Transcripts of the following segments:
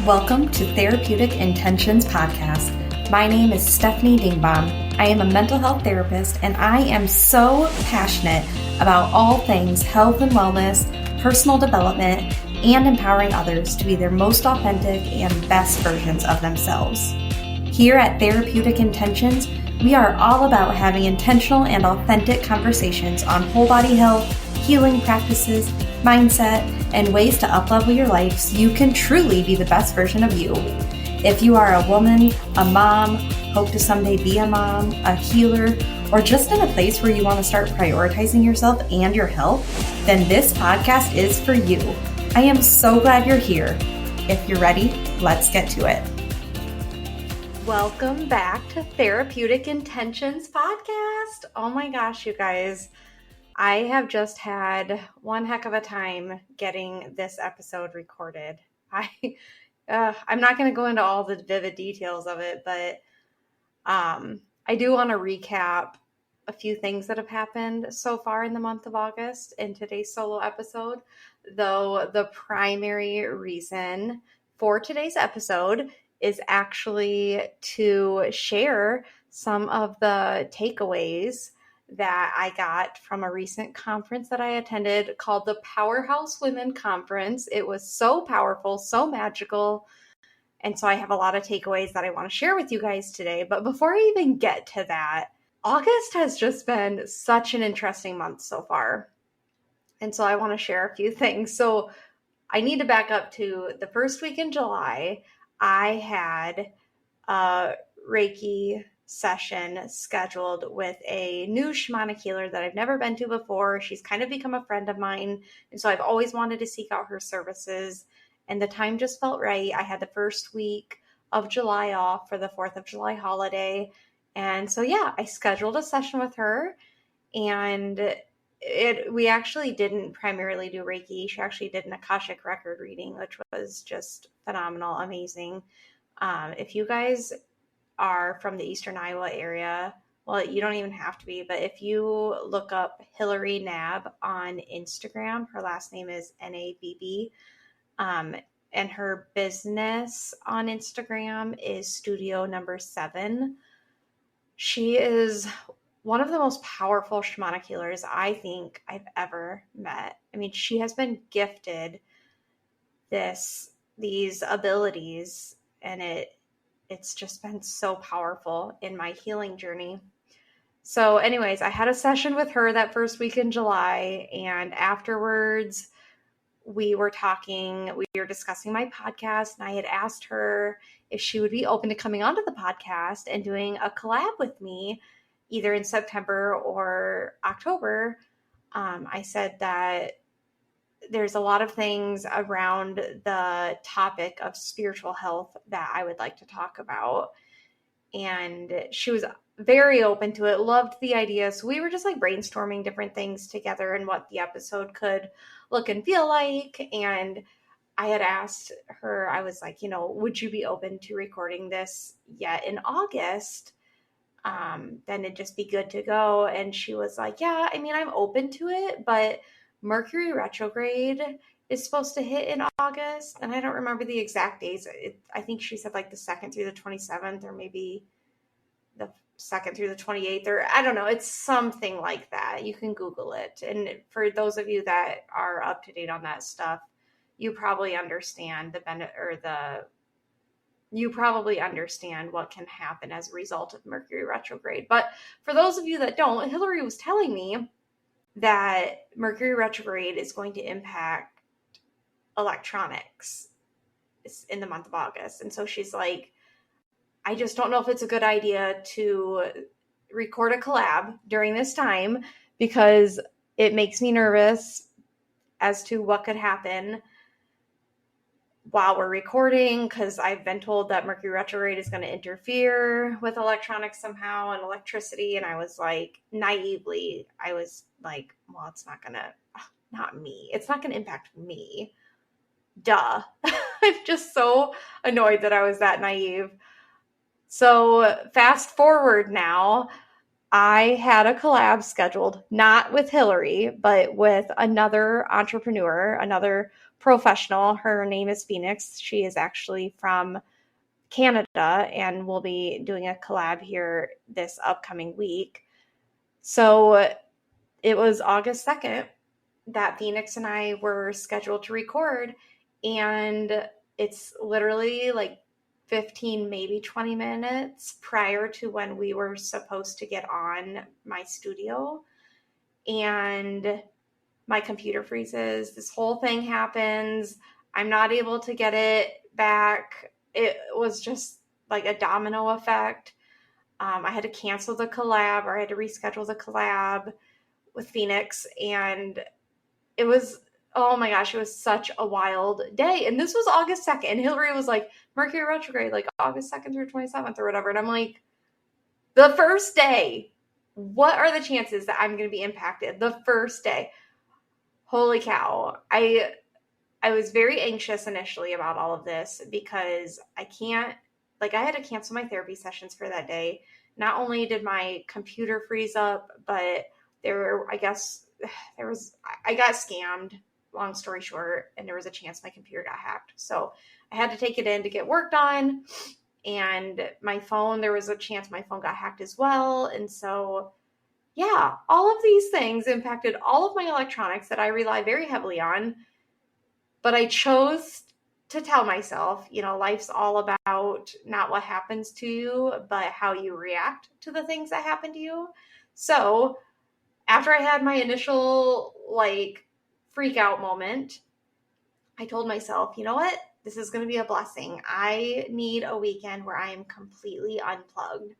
Welcome to Therapeutic Intentions Podcast. My name is Stephanie Dingbaum. I am a mental health therapist, and I am so passionate about all things health and wellness, personal development, and empowering others to be their most authentic and best versions of themselves. Here at Therapeutic Intentions, we are all about having intentional and authentic conversations on whole body health, healing practices, mindset, and ways to uplevel your life so you can truly be the best version of you. If you are a woman, a mom, hope to someday be a mom, a healer, or just in a place where you want to start prioritizing yourself and your health, then this podcast is for you. I am so glad you're here. If you're ready, let's get to it. Welcome back to Therapeutic Intentions Podcast. Oh my gosh, you guys. I have just had one heck of a time getting this episode recorded. I'm not going to go into all the vivid details of it, but I do want to recap a few things that have happened so far in the month of August in today's solo episode, though the primary reason for today's episode is actually to share some of the takeaways that I got from a recent conference that I attended called the Powerhouse Women Conference. It was so powerful, so magical. And so I have a lot of takeaways that I want to share with you guys today. But before I even get to that, August has just been such an interesting month so far. And so I want to share a few things. So I need to back up to the first week in July. I had a Reiki session scheduled with a new shamanic healer that I've never been to before. She's kind of become a friend of mine, and so I've always wanted to seek out her services, and the time just felt right. I had the first week of July off for the 4th of July holiday, and so I scheduled a session with her, and we actually didn't primarily do Reiki. She actually did an Akashic record reading, which was just phenomenal, amazing. If you guys are from the Eastern Iowa area, well, you don't even have to be, but if you look up Hillary Nab on Instagram, her last name is Nabb, and her business on Instagram is Studio Number 7. She is one of the most powerful shamanic healers I think I've ever met. I mean, she has been gifted these abilities, and it's just been so powerful in my healing journey. So anyways, I had a session with her that first week in July, and afterwards we were discussing my podcast, and I had asked her if she would be open to coming onto the podcast and doing a collab with me either in September or October. I said that there's a lot of things around the topic of spiritual health that I would like to talk about. And she was very open to it, loved the idea. So we were just like brainstorming different things together and what the episode could look and feel like. And I had asked her, I was like, would you be open to recording this yet in August? Then it'd just be good to go. And she was like, yeah, I mean, I'm open to it, but Mercury Retrograde is supposed to hit in August, and I don't remember the exact days. I think she said like the 2nd through the 27th, or maybe the 2nd through the 28th, or I don't know. It's something like that. You can Google it. And for those of you that are up to date on that stuff, you probably understand you probably understand what can happen as a result of Mercury Retrograde. But for those of you that don't, Hillary was telling me that Mercury Retrograde is going to impact electronics in the month of August. And so she's like, I just don't know if it's a good idea to record a collab during this time because it makes me nervous as to what could happen while we're recording, because I've been told that Mercury Retrograde is going to interfere with electronics somehow and electricity. And I was like, naively, well, it's not going to impact me. Duh. I'm just so annoyed that I was that naive. So fast forward now, I had a collab scheduled, not with Hillary, but with another entrepreneur, another professional. Her name is Phoenix. She is actually from Canada, and we'll be doing a collab here this upcoming week. So it was August 2nd that Phoenix and I were scheduled to record, and it's literally like 15, maybe 20 minutes prior to when we were supposed to get on my studio, and my computer freezes. This whole thing happens. I'm not able to get it back. It was just like a domino effect. I had to cancel the collab, or I had to reschedule the collab with Phoenix, and it was, oh my gosh, it was such a wild day. And this was August 2nd. And Hillary was like, Mercury Retrograde, like August 2nd through 27th or whatever. And I'm like, the first day, what are the chances that I'm going to be impacted? The first day. Holy cow. I was very anxious initially about all of this because I had to cancel my therapy sessions for that day. Not only did my computer freeze up, but I got scammed, long story short, and there was a chance my computer got hacked. So I had to take it in to get work done. And my phone, there was a chance my phone got hacked as well. And so, yeah, all of these things impacted all of my electronics that I rely very heavily on. But I chose to tell myself, life's all about not what happens to you, but how you react to the things that happen to you. So after I had my initial freak out moment, I told myself, you know what? This is going to be a blessing. I need a weekend where I am completely unplugged.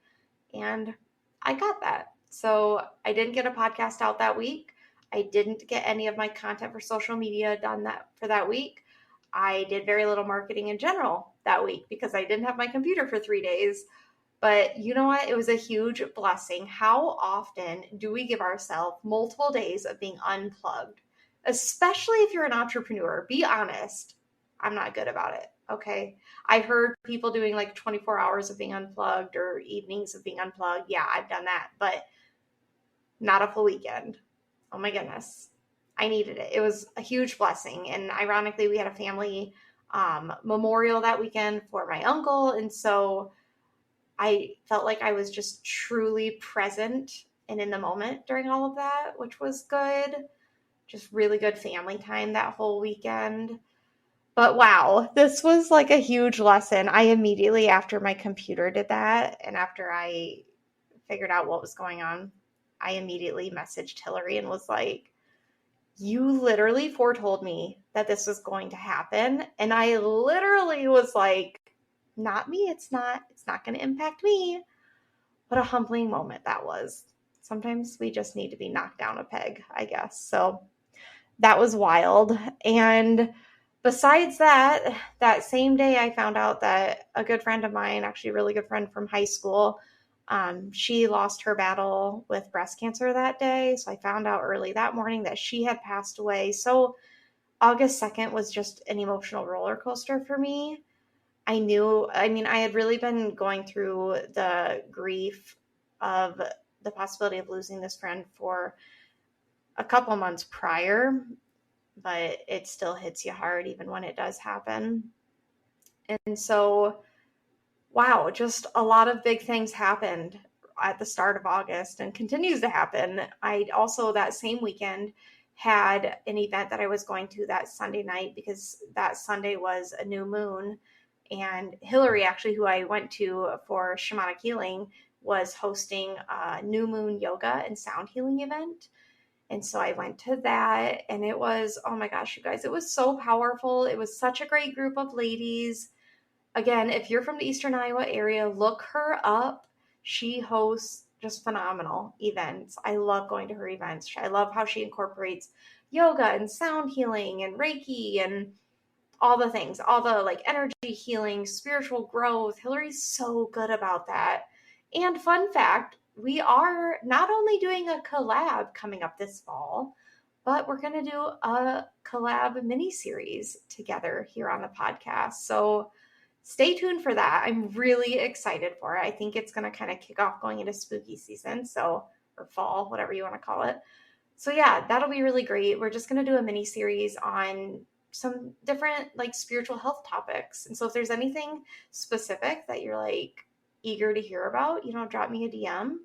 And I got that. So I didn't get a podcast out that week. I didn't get any of my content for social media done for that week. I did very little marketing in general that week because I didn't have my computer for 3 days. But you know what? It was a huge blessing. How often do we give ourselves multiple days of being unplugged? Especially if you're an entrepreneur. Be honest. I'm not good about it. Okay. I heard people doing 24 hours of being unplugged or evenings of being unplugged. Yeah, I've done that, but not a full weekend. Oh my goodness. I needed it. It was a huge blessing. And ironically, we had a family memorial that weekend for my uncle. And so I felt like I was just truly present and in the moment during all of that, which was good. Just really good family time that whole weekend. But wow, this was a huge lesson. I immediately, after my computer did that, and after I figured out what was going on, I immediately messaged Hillary and was like, you literally foretold me that this was going to happen. And I literally was like, not me. It's not going to impact me. What a humbling moment that was. Sometimes we just need to be knocked down a peg, I guess. So that was wild. And besides that same day I found out that a good friend of mine, actually a really good friend from high school, she lost her battle with breast cancer that day. So I found out early that morning that she had passed away. So August 2nd was just an emotional roller coaster for me. I had really been going through the grief of the possibility of losing this friend for a couple months prior, but it still hits you hard even when it does happen. And so, wow, just a lot of big things happened at the start of August and continues to happen. I also, that same weekend, had an event that I was going to that Sunday night because that Sunday was a new moon. And Hillary, actually, who I went to for shamanic healing, was hosting a new moon yoga and sound healing event. And so I went to that, and it was, oh my gosh, you guys, it was so powerful. It was such a great group of ladies. Again, if you're from the Eastern Iowa area, look her up. She hosts just phenomenal events. I love going to her events. I love how she incorporates yoga and sound healing and Reiki and all the things, all the energy healing, spiritual growth. Hillary's so good about that. And fun fact, we are not only doing a collab coming up this fall, but we're going to do a collab mini series together here on the podcast. So stay tuned for that. I'm really excited for it. I think it's going to kind of kick off going into spooky season, so, or fall, whatever you want to call it. So yeah, that'll be really great. We're just going to do a mini series on some different like spiritual health topics. And so if there's anything specific that you're like eager to hear about, drop me a DM.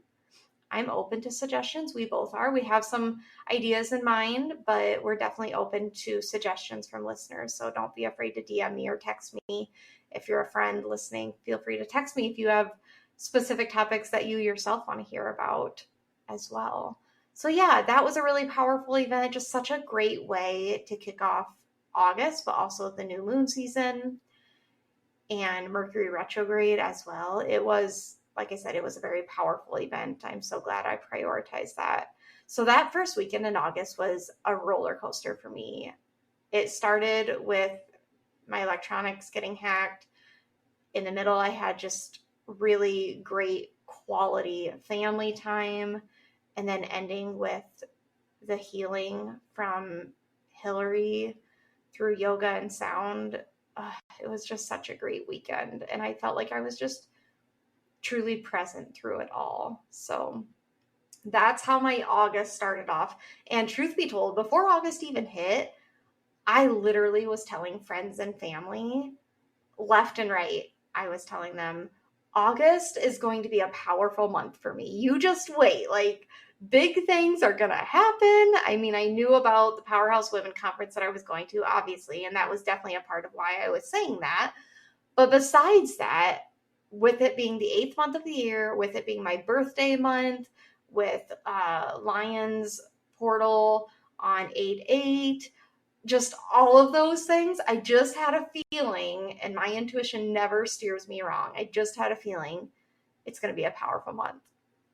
I'm open to suggestions. We both are. We have some ideas in mind, but we're definitely open to suggestions from listeners. So don't be afraid to DM me or text me. If you're a friend listening, feel free to text me if you have specific topics that you yourself want to hear about as well. So yeah, that was a really powerful event. Just such a great way to kick off August, but also the new moon season and Mercury Retrograde as well. It was, like I said, it was a very powerful event. I'm so glad I prioritized that. So that first weekend in August was a roller coaster for me. It started with my electronics getting hacked. In the middle, I had just really great quality family time, and then ending with the healing from Hillary through yoga and sound. It was just such a great weekend, and I felt like I was just truly present through it all. So that's how my August started off. And truth be told, before August even hit, I literally was telling friends and family left and right. I was telling them, August is going to be a powerful month for me. You just wait. Like, big things are going to happen. I mean, I knew about the Powerhouse Women Conference that I was going to, obviously, and that was definitely a part of why I was saying that. But besides that, with it being the 8th month of the year, with it being my birthday month, with Lion's Portal on 8/8, just all of those things, I just had a feeling, and my intuition never steers me wrong. I just had a feeling it's going to be a powerful month.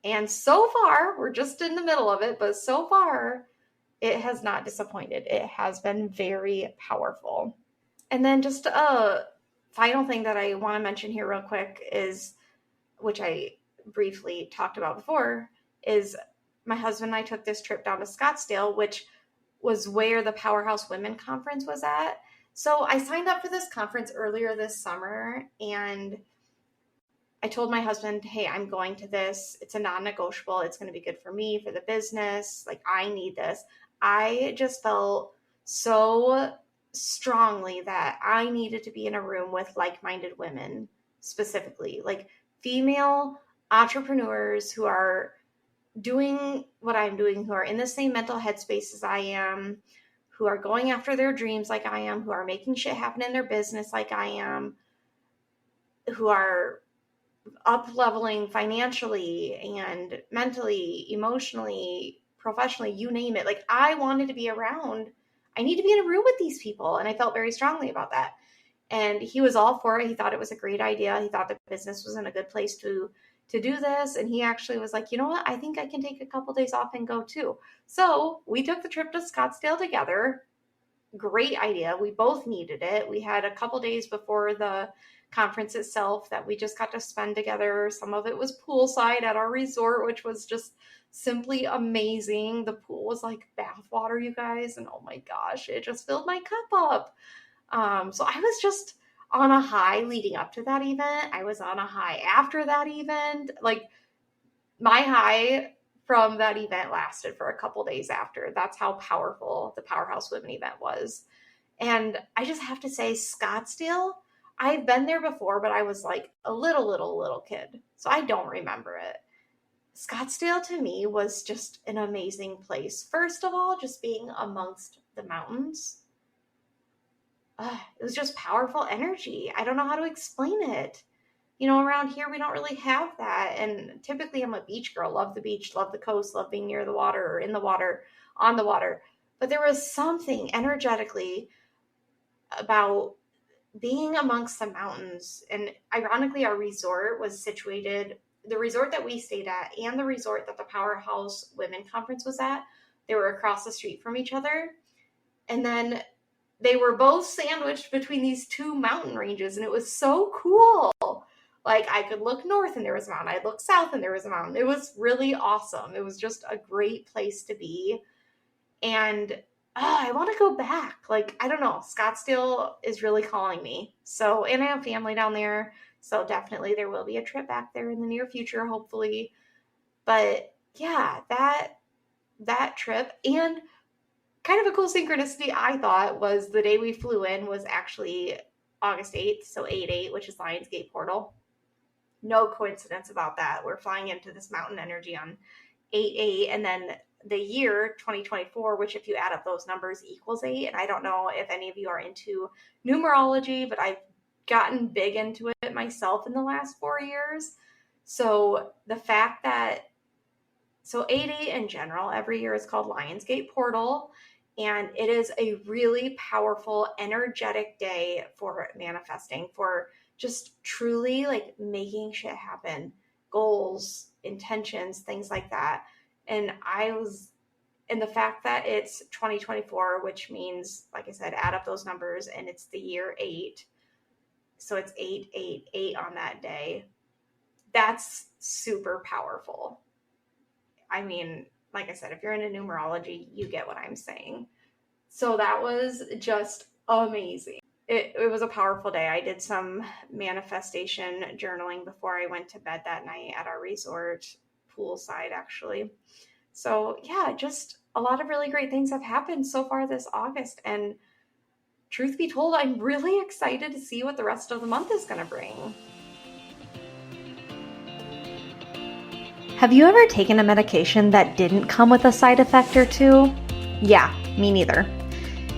And so far, we're just in the middle of it, but so far, it has not disappointed. It has been very powerful. And then just a final thing that I want to mention here real quick is, which I briefly talked about before, is my husband and I took this trip down to Scottsdale, which was where the Powerhouse Women Conference was at. So I signed up for this conference earlier this summer, and I told my husband, hey, I'm going to this. It's a non-negotiable. It's going to be good for me, for the business. Like, I need this. I just felt so strongly that I needed to be in a room with like-minded women, specifically, like female entrepreneurs who are doing what I'm doing, who are in the same mental headspace as I am, who are going after their dreams like I am, who are making shit happen in their business like I am, who are up-leveling financially and mentally, emotionally, professionally, you name it. Like, I wanted to be around. I need to be in a room with these people. And I felt very strongly about that. And he was all for it. He thought it was a great idea. He thought the business was in a good place to do this. And he actually was like, you know what? I think I can take a couple days off and go too. So we took the trip to Scottsdale together. Great idea. We both needed it. We had a couple days before the conference itself that we just got to spend together. Some of it was poolside at our resort, which was just simply amazing. The pool was like bathwater, you guys, and oh my gosh, it just filled my cup up. So I was just on a high leading up to that event. I was on a high after that event. Like, my high from that event lasted for a couple days after. That's how powerful the Powerhouse Women event was. And I just have to say, Scottsdale, I've been there before, but I was like a little kid, so I don't remember it. Scottsdale to me was just an amazing place. First of all, just being amongst the mountains. It was just powerful energy. I don't know how to explain it. Around here, we don't really have that. And typically I'm a beach girl, love the beach, love the coast, love being near the water or in the water, on the water. But there was something energetically about being amongst the mountains. And ironically, our resort was situated, the resort that we stayed at and the resort that the Powerhouse Women Conference was at, they were across the street from each other. And then they were both sandwiched between these two mountain ranges. And it was so cool. Like, I could look north and there was a mountain. I'd look south and there was a mountain. It was really awesome. It was just a great place to be. And I want to go back. Like, I don't know. Scottsdale is really calling me. So, and I have family down there. So definitely there will be a trip back there in the near future, hopefully. But yeah, that trip, and kind of a cool synchronicity I thought was the day we flew in was actually August 8th. So 8/8, which is Lionsgate Portal. No coincidence about that. We're flying into this mountain energy on 8/8, and then the year 2024, which if you add up those numbers equals 8. And I don't know if any of you are into numerology, but I've gotten big into it myself in the last 4 years. So the fact that, so 8/8 in general, every year is called Lionsgate Portal. And it is a really powerful, energetic day for manifesting, for just truly like making shit happen, goals, intentions, things like that. And the fact that it's 2024, which means, like I said, add up those numbers and it's the year 8. So it's 888 on that day. That's super powerful. I mean, like I said, if you're into numerology, you get what I'm saying. So that was just amazing. It was a powerful day. I did some manifestation journaling before I went to bed that night at our resort poolside, actually. So yeah, just a lot of really great things have happened so far this August. And truth be told, I'm really excited to see what the rest of the month is going to bring. Have you ever taken a medication that didn't come with a side effect or two? Yeah, me neither.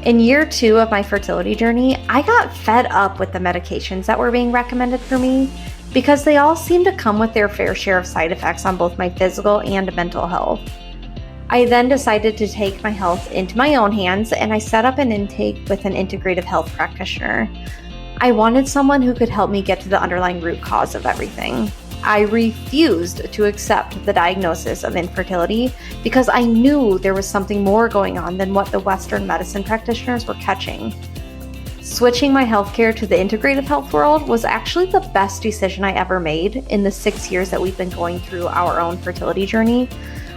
In year 2 of my fertility journey, I got fed up with the medications that were being recommended for me because they all seemed to come with their fair share of side effects on both my physical and mental health. I then decided to take my health into my own hands, and I set up an intake with an integrative health practitioner. I wanted someone who could help me get to the underlying root cause of everything. I refused to accept the diagnosis of infertility because I knew there was something more going on than what the Western medicine practitioners were catching. Switching my healthcare to the integrative health world was actually the best decision I ever made in the 6 years that we've been going through our own fertility journey.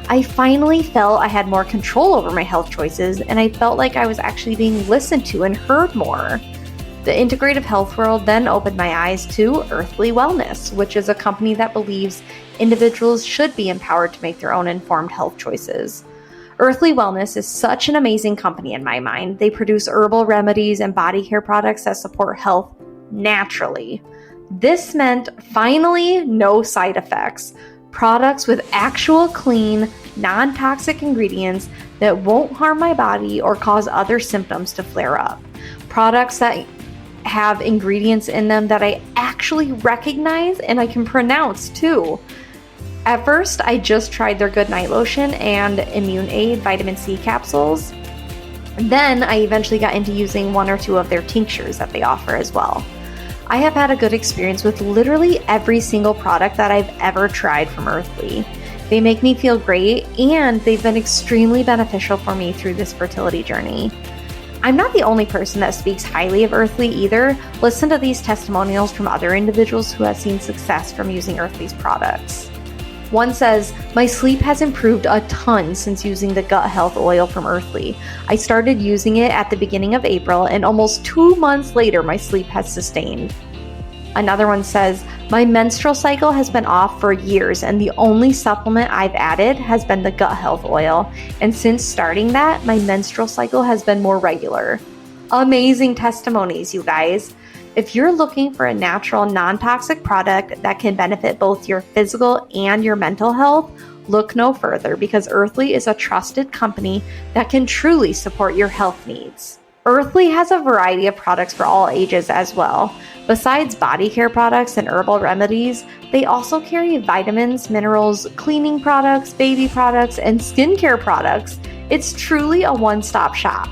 I finally felt I had more control over my health choices, and I felt like I was actually being listened to and heard more. The integrative health world then opened my eyes to Earthly Wellness, which is a company that believes individuals should be empowered to make their own informed health choices. Earthly Wellness is such an amazing company in my mind. They produce herbal remedies and body care products that support health naturally. This meant finally no side effects. Products with actual clean, non-toxic ingredients that won't harm my body or cause other symptoms to flare up. Products that have ingredients in them that I actually recognize and I can pronounce too. At first, I just tried their Good Night Lotion and Immune Aid vitamin C capsules. Then I eventually got into using 1 or 2 of their tinctures that they offer as well. I have had a good experience with literally every single product that I've ever tried from Earthly. They make me feel great, and they've been extremely beneficial for me through this fertility journey. I'm not the only person that speaks highly of Earthly either. Listen to these testimonials from other individuals who have seen success from using Earthly's products. One says, "My sleep has improved a ton since using the gut health oil from Earthly. I started using it at the beginning of April, and almost 2 months later, my sleep has sustained." Another one says, "My menstrual cycle has been off for years, and the only supplement I've added has been the gut health oil. And since starting that, my menstrual cycle has been more regular." Amazing testimonies, you guys. If you're looking for a natural, non-toxic product that can benefit both your physical and your mental health, look no further, because Earthly is a trusted company that can truly support your health needs. Earthly has a variety of products for all ages as well. Besides body care products and herbal remedies, they also carry vitamins, minerals, cleaning products, baby products, and skincare products. It's truly a one-stop shop.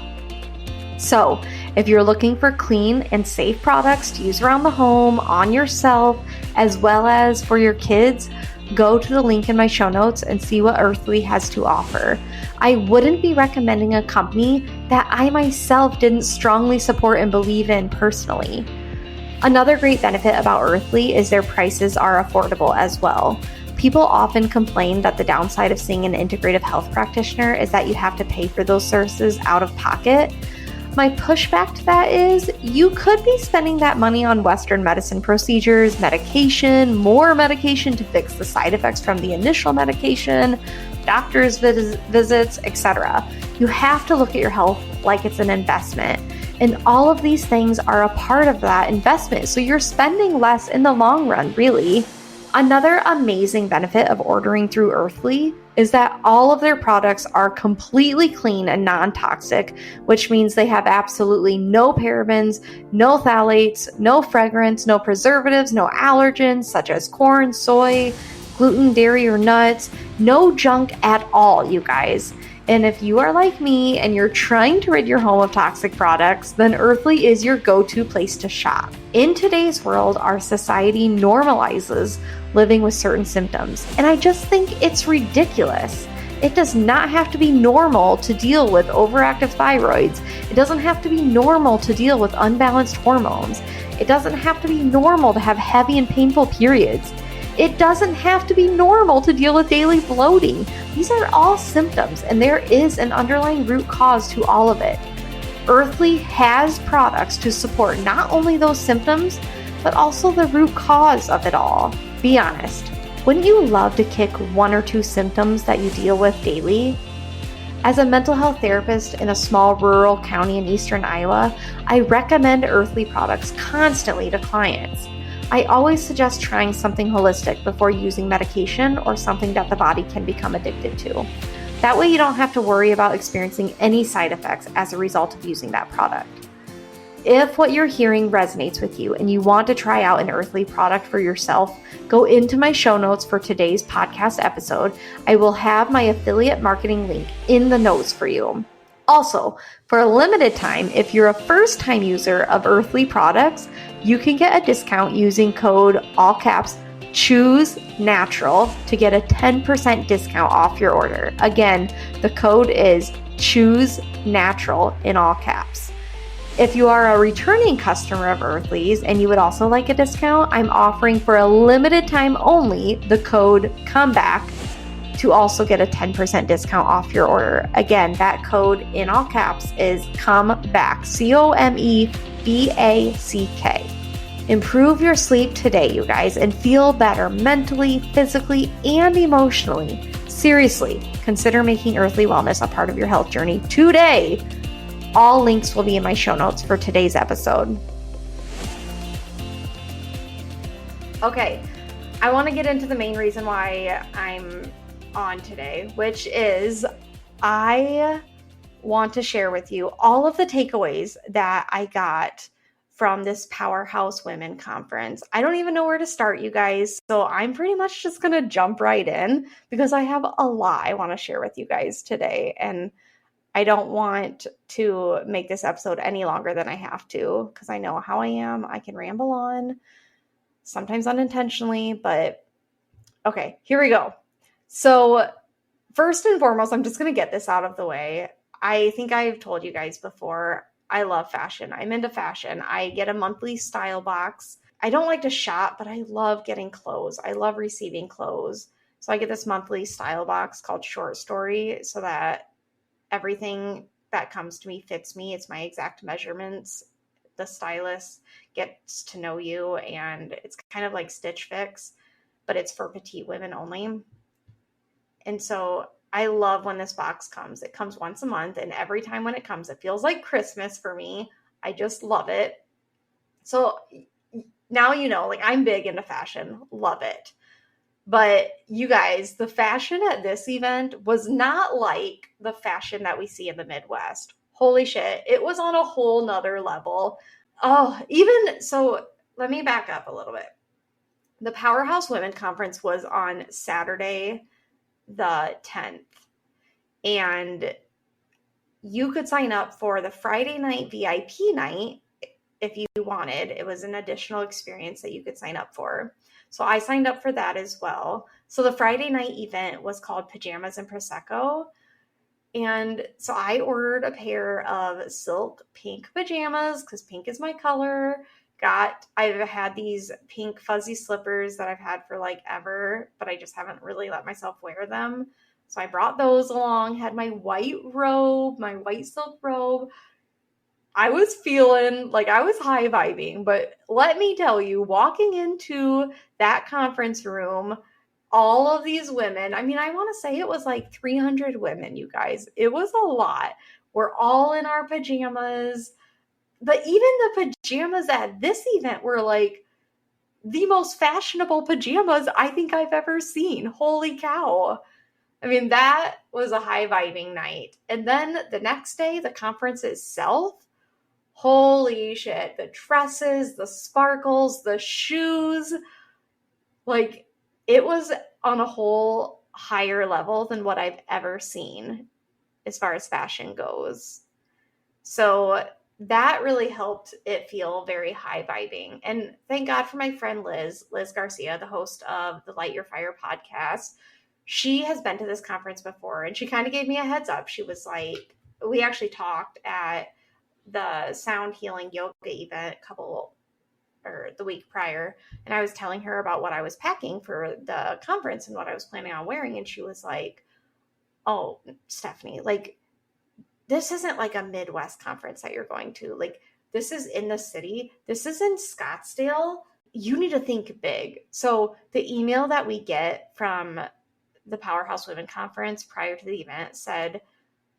So, if you're looking for clean and safe products to use around the home, on yourself, as well as for your kids, go to the link in my show notes and see what Earthly has to offer. I wouldn't be recommending a company that I myself didn't strongly support and believe in personally. Another great benefit about Earthly is their prices are affordable as well. People often complain that the downside of seeing an integrative health practitioner is that you have to pay for those services out of pocket. My pushback to that is you could be spending that money on Western medicine procedures, medication, more medication to fix the side effects from the initial medication, doctor's visits, etc. You have to look at your health like it's an investment. And all of these things are a part of that investment. So you're spending less in the long run, really. Another amazing benefit of ordering through Earthly is that all of their products are completely clean and non-toxic, which means they have absolutely no parabens, no phthalates, no fragrance, no preservatives, no allergens such as corn, soy, gluten, dairy, or nuts, no junk at all, you guys. And if you are like me and you're trying to rid your home of toxic products, then Earthly is your go-to place to shop. In today's world, our society normalizes living with certain symptoms, and I just think it's ridiculous. It does not have to be normal to deal with overactive thyroids. It doesn't have to be normal to deal with unbalanced hormones. It doesn't have to be normal to have heavy and painful periods. It doesn't have to be normal to deal with daily bloating. These are all symptoms, and there is an underlying root cause to all of it. Earthly has products to support not only those symptoms, but also the root cause of it all. Be honest, wouldn't you love to kick one or two symptoms that you deal with daily? As a mental health therapist in a small rural county in eastern Iowa, I recommend Earthly products constantly to clients. I always suggest trying something holistic before using medication or something that the body can become addicted to. That way you don't have to worry about experiencing any side effects as a result of using that product. If what you're hearing resonates with you and you want to try out an Earthly product for yourself, go into my show notes for today's podcast episode. I will have my affiliate marketing link in the notes for you. Also, for a limited time, if you're a first-time user of Earthly products, you can get a discount using code, all caps, Choose Natural to get a 10% discount off your order. Again, the code is Choose Natural in all caps. If you are a returning customer of Earthly's and you would also like a discount, I'm offering for a limited time only the code COMEBACK to also get a 10% discount off your order. Again, that code in all caps is COMEBACK, COMEBACK. Improve your sleep today, you guys, and feel better mentally, physically, and emotionally. Seriously, consider making Earthly Wellness a part of your health journey today. All links will be in my show notes for today's episode. Okay, I want to get into the main reason why I'm on today, which is I want to share with you all of the takeaways that I got from this Powerhouse Women Conference. I don't even know where to start, you guys, so I'm pretty much just going to jump right in because I have a lot I want to share with you guys today, and I don't want to make this episode any longer than I have to because I know how I am. I can ramble on, sometimes unintentionally, but okay, here we go. So first and foremost, I'm just going to get this out of the way. I think I've told you guys before, I love fashion. I'm into fashion. I get a monthly style box. I don't like to shop, but I love getting clothes. I love receiving clothes. So I get this monthly style box called Short Story so that everything that comes to me fits me. It's my exact measurements. The stylist gets to know you, and it's kind of like Stitch Fix, but it's for petite women only. And so I love when this box comes. It comes once a month, and every time when it comes, it feels like Christmas for me. I just love it. So now you know, like, I'm big into fashion. Love it. But you guys, the fashion at this event was not like the fashion that we see in the Midwest. Holy shit. It was on a whole nother level. Oh, even so, let me back up a little bit. The Powerhouse Women Conference was on Saturday, the 10th. And you could sign up for the Friday night VIP night if you wanted. It was an additional experience that you could sign up for. So I signed up for that as well. So the Friday night event was called Pajamas and Prosecco. And so I ordered a pair of silk pink pajamas because pink is my color. I've had these pink fuzzy slippers that I've had for like ever, but I just haven't really let myself wear them. So I brought those along, had my white robe, my white silk robe. I was feeling like I was high vibing, but let me tell you, walking into that conference room, all of these women, I mean, I want to say it was like 300 women, you guys. It was a lot. We're all in our pajamas. But even the pajamas at this event were like the most fashionable pajamas I think I've ever seen. Holy cow. I mean, that was a high vibing night. And then the next day, the conference itself, holy shit, the dresses, the sparkles, the shoes, like it was on a whole higher level than what I've ever seen as far as fashion goes. So that really helped it feel very high vibing. And thank God for my friend Liz Garcia, the host of the Light Your Fire podcast. She has been to this conference before and she kind of gave me a heads up. She was like, we actually talked at the sound healing yoga event the week prior, and I was telling her about what I was packing for the conference and what I was planning on wearing, and she was like, oh, Stephanie, like this isn't like a Midwest conference that you're going to. Like, this is in the city. This is in Scottsdale. You need to think big. So the email that we get from the Powerhouse Women Conference prior to the event said,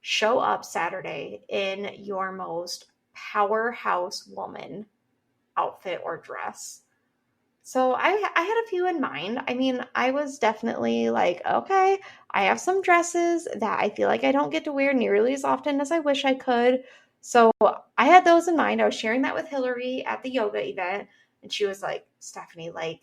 show up Saturday in your most powerhouse woman outfit or dress. So I had a few in mind. I mean, I was definitely like, okay, I have some dresses that I feel like I don't get to wear nearly as often as I wish I could. So I had those in mind. I was sharing that with Hillary at the yoga event, and she was like, Stephanie, like,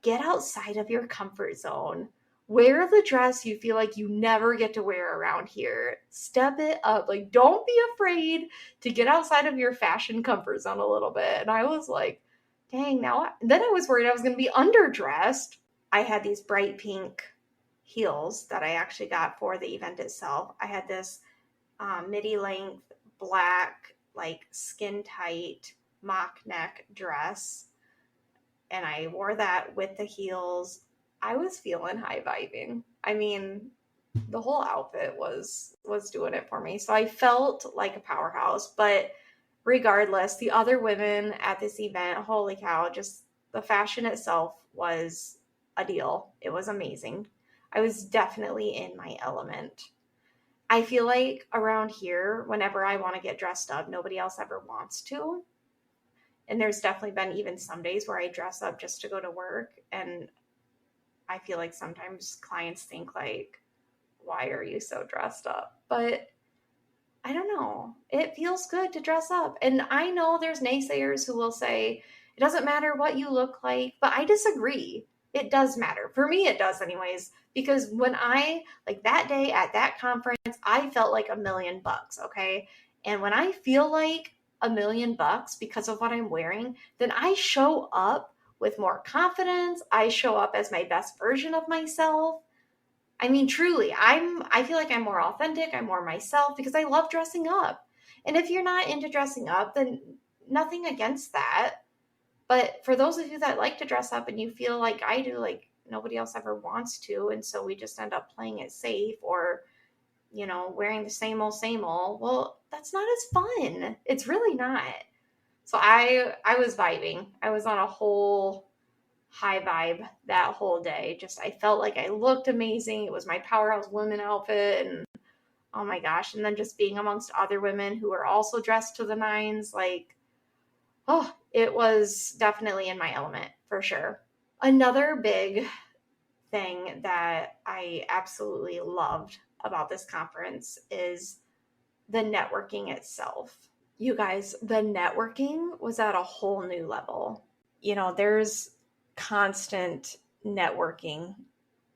get outside of your comfort zone. Wear the dress you feel like you never get to wear around here. Step it up. Like, don't be afraid to get outside of your fashion comfort zone a little bit. And I was like, dang, then I was worried I was going to be underdressed. I had these bright pink heels that I actually got for the event itself. I had this midi length black, like skin tight mock neck dress. And I wore that with the heels. I was feeling high vibing. I mean, the whole outfit was doing it for me. So I felt like a powerhouse, but regardless, the other women at this event, holy cow, just the fashion itself was a deal. It was amazing. I was definitely in my element. I feel like around here, whenever I want to get dressed up, nobody else ever wants to. And there's definitely been even some days where I dress up just to go to work. And I feel like sometimes clients think like, why are you so dressed up? But I don't know. It feels good to dress up. And I know there's naysayers who will say, it doesn't matter what you look like, but I disagree. It does matter. For me, it does anyways, because when like that day at that conference, I felt like $1,000,000, okay? And when I feel like $1,000,000 because of what I'm wearing, then I show up with more confidence. I show up as my best version of myself. I mean, truly, I feel like I'm more authentic. I'm more myself because I love dressing up. And if you're not into dressing up, then nothing against that. But for those of you that like to dress up and you feel like I do, like nobody else ever wants to, and so we just end up playing it safe or, wearing the same old, well, that's not as fun. It's really not. So I was vibing. I was on a whole high vibe that whole day. Just, I felt like I looked amazing. It was my Powerhouse Women outfit, and oh my gosh. And then just being amongst other women who were also dressed to the nines, like, oh, it was definitely in my element for sure. Another big thing that I absolutely loved about this conference is the networking itself. You guys, the networking was at a whole new level. There's constant networking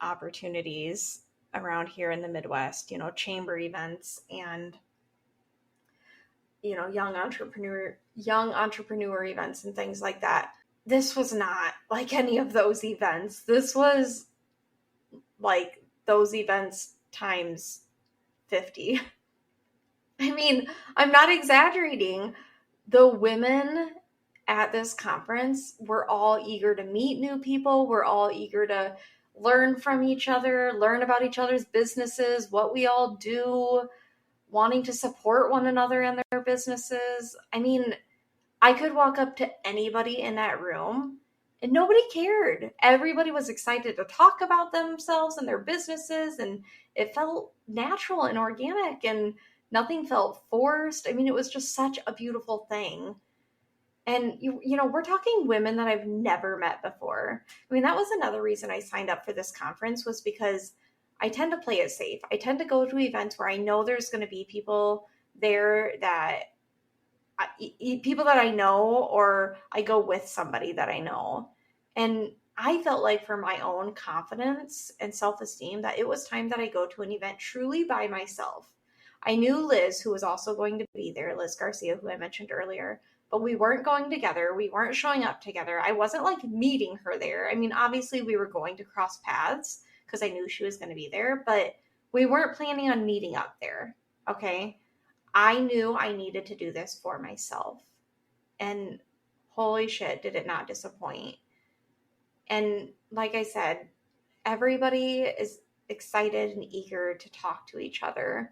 opportunities around here in the Midwest, chamber events and young entrepreneur events and things like that. This was not like any of those events. This was like those events times 50. I mean, I'm not exaggerating. The women at this conference, we're all eager to meet new people. We're all eager to learn from each other, learn about each other's businesses, what we all do, wanting to support one another in their businesses. I mean, I could walk up to anybody in that room and nobody cared. Everybody was excited to talk about themselves and their businesses, and it felt natural and organic and nothing felt forced. I mean, it was just such a beautiful thing. And you know, we're talking women that I've never met before. I mean, that was another reason I signed up for this conference, was because I tend to play it safe. I tend to go to events where I know there's going to be people there that people that I know, or I go with somebody that I know. And I felt like, for my own confidence and self-esteem, that it was time that I go to an event truly by myself. I knew Liz, who was also going to be there, Liz Garcia, who I mentioned earlier, but we weren't going together. We weren't showing up together. I wasn't like meeting her there. I mean, obviously we were going to cross paths because I knew she was going to be there, but we weren't planning on meeting up there. Okay. I knew I needed to do this for myself. And holy shit, did it not disappoint. And like I said, everybody is excited and eager to talk to each other.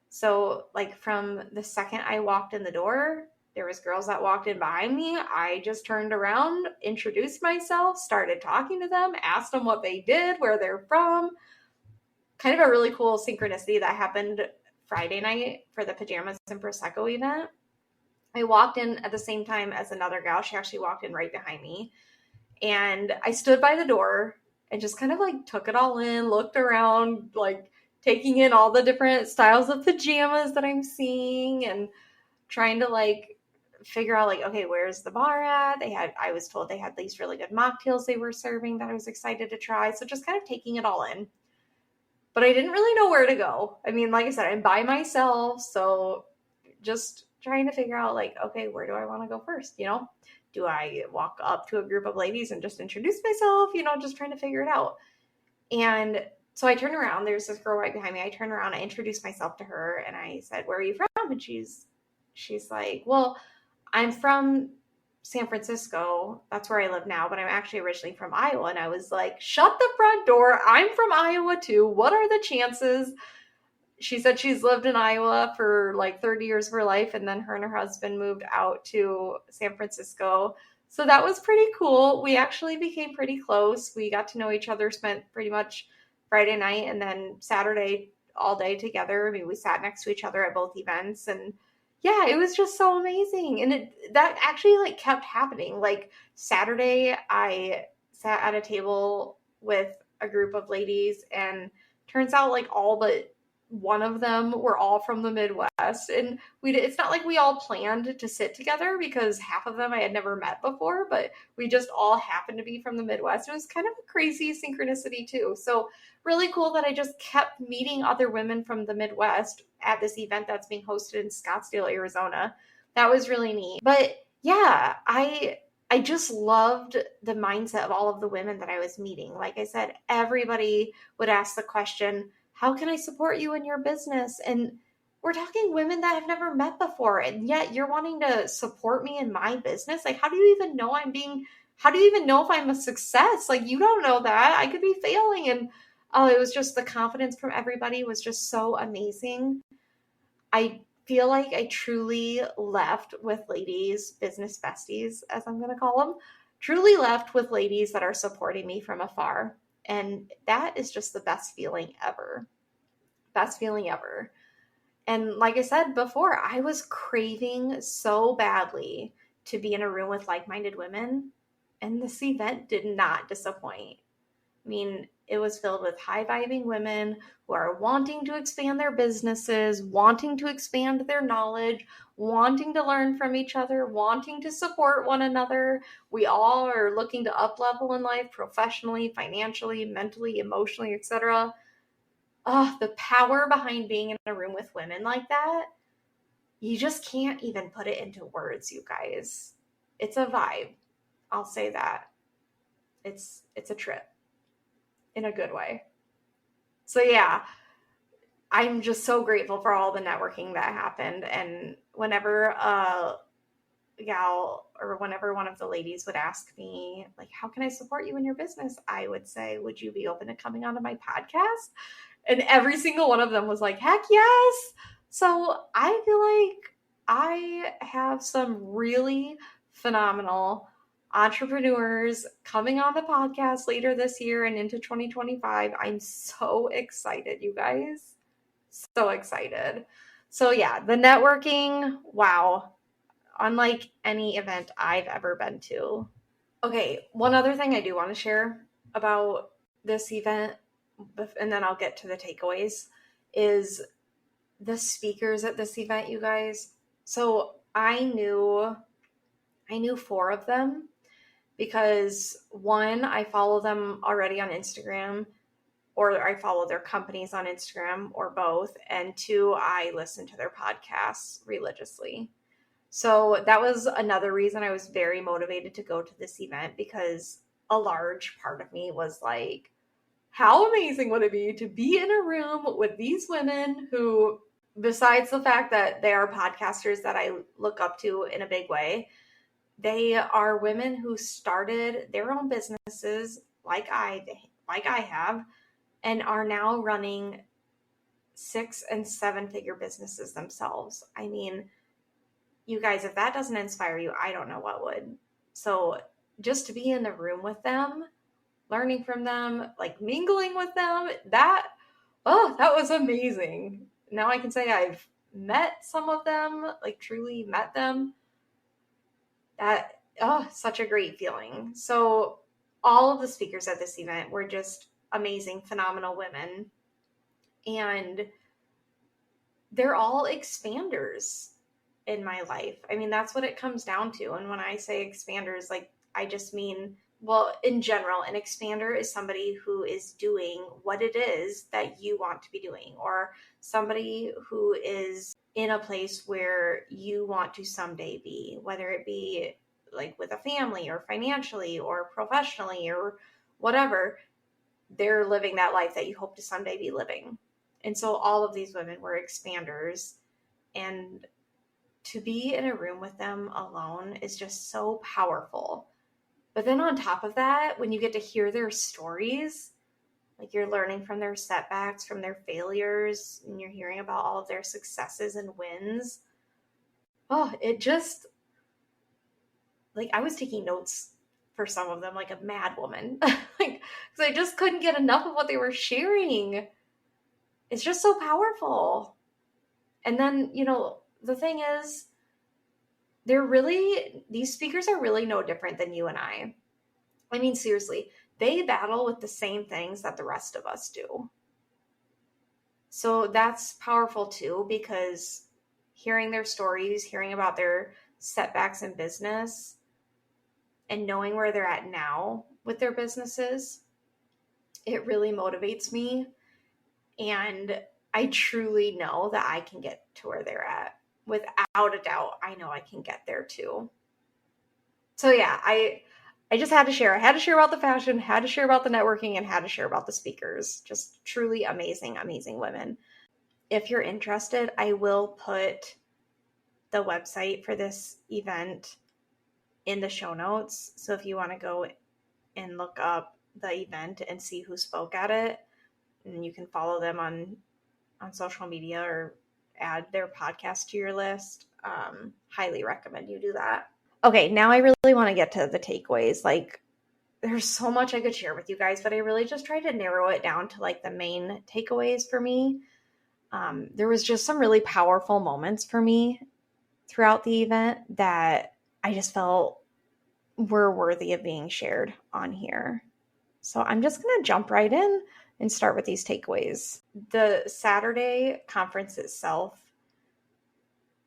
So like from the second I walked in the door, there was girls that walked in behind me. I just turned around, introduced myself, started talking to them, asked them what they did, where they're from. Kind of a really cool synchronicity that happened Friday night for the Pajamas and Prosecco event. I walked in at the same time as another gal. She actually walked in right behind me. And I stood by the door and just kind of like took it all in, looked around, like taking in all the different styles of pajamas that I'm seeing, and trying to like figure out like, okay, where's the bar at? I was told they had these really good mocktails they were serving that I was excited to try. So just kind of taking it all in. But I didn't really know where to go. I mean, like I said, I'm by myself. So just trying to figure out like, okay, where do I want to go first? You know, do I walk up to a group of ladies and just introduce myself? You know, just trying to figure it out. And so I turn around, there's this girl right behind me. I turn around, I introduced myself to her, and I said, where are you from? And she's like, well, I'm from San Francisco. That's where I live now, but I'm actually originally from Iowa. And I was like, shut the front door. I'm from Iowa too. What are the chances? She said she's lived in Iowa for like 30 years of her life, and then her and her husband moved out to San Francisco. So that was pretty cool. We actually became pretty close. We got to know each other, spent pretty much Friday night and then Saturday all day together. I mean, we sat next to each other at both events, and yeah, it was just so amazing. And that actually like kept happening. Like Saturday, I sat at a table with a group of ladies, and turns out like all but one of them were all from the Midwest. And it's not like we all planned to sit together, because half of them I had never met before, but we just all happened to be from the Midwest. It was kind of a crazy synchronicity too. So really cool that I just kept meeting other women from the Midwest at this event that's being hosted in Scottsdale, Arizona. That was really neat. But yeah, I just loved the mindset of all of the women that I was meeting. Like I said, everybody would ask the question, how can I support you in your business? And we're talking women that I've never met before, and yet you're wanting to support me in my business. Like, how do you even know how do you even know if I'm a success? Like, you don't know that. I could be failing. And oh, it was just, the confidence from everybody was just so amazing. I feel like I truly left with ladies, business besties, as I'm going to call them, truly left with ladies that are supporting me from afar. And that is just the best feeling ever. Best feeling ever. And like I said before, I was craving so badly to be in a room with like-minded women, and this event did not disappoint. I mean, it was filled with high-vibing women who are wanting to expand their businesses, wanting to expand their knowledge, wanting to learn from each other, wanting to support one another. We all are looking to up-level in life, professionally, financially, mentally, emotionally, etc. The power behind being in a room with women like that, you just can't even put it into words, you guys. It's a vibe. I'll say that. It's a trip. In a good way. So yeah, I'm just so grateful for all the networking that happened. And whenever gal, or whenever one of the ladies would ask me, like, how can I support you in your business? I would say, would you be open to coming onto my podcast? And every single one of them was like, heck yes. So I feel like I have some really phenomenal entrepreneurs coming on the podcast later this year and into 2025. I'm so excited, you guys. So excited. So yeah, the networking, wow. Unlike any event I've ever been to. Okay, one other thing I do want to share about this event, and then I'll get to the takeaways, is the speakers at this event, you guys. So I knew 4 of them because, one, I follow them already on Instagram, or I follow their companies on Instagram, or both, and 2, I listen to their podcasts religiously. So that was another reason I was very motivated to go to this event, because a large part of me was like, how amazing would it be to be in a room with these women who, besides the fact that they are podcasters that I look up to in a big way, they are women who started their own businesses like I have, and are now running 6 and 7 figure businesses themselves. I mean, you guys, if that doesn't inspire you, I don't know what would. So just to be in the room with them, learning from them, like mingling with them, that was amazing. Now I can say I've met some of them, like truly met them. Such a great feeling. So all of the speakers at this event were just amazing, phenomenal women. And they're all expanders in my life. I mean, that's what it comes down to. And when I say expanders, like, I just mean, well, in general, an expander is somebody who is doing what it is that you want to be doing, or somebody who is in a place where you want to someday be, whether it be like with a family or financially or professionally or whatever. They're living that life that you hope to someday be living. And so all of these women were expanders, and to be in a room with them alone is just so powerful. But then on top of that, when you get to hear their stories, like you're learning from their setbacks, from their failures, and you're hearing about all of their successes and wins. It just, like, I was taking notes for some of them like a mad woman, like, because I just couldn't get enough of what they were sharing. It's just so powerful. And then, the thing is, these speakers are really no different than you and I. I mean, seriously, they battle with the same things that the rest of us do. So that's powerful too, because hearing their stories, hearing about their setbacks in business, and knowing where they're at now with their businesses, it really motivates me. And I truly know that I can get to where they're at. Without a doubt, I know I can get there too. So yeah, I just had to share. I had to share about the fashion, had to share about the networking, and had to share about the speakers. Just truly amazing, amazing women. If you're interested, I will put the website for this event in the show notes. So if you want to go and look up the event and see who spoke at it, and you can follow them on social media or add their podcast to your list, highly recommend you do that. Okay, now I really want to get to the takeaways. Like, there's so much I could share with you guys, but I really just tried to narrow it down to like the main takeaways for me. There was just some really powerful moments for me throughout the event that I just felt were worthy of being shared on here. So I'm just going to jump right in and start with these takeaways. The Saturday conference itself,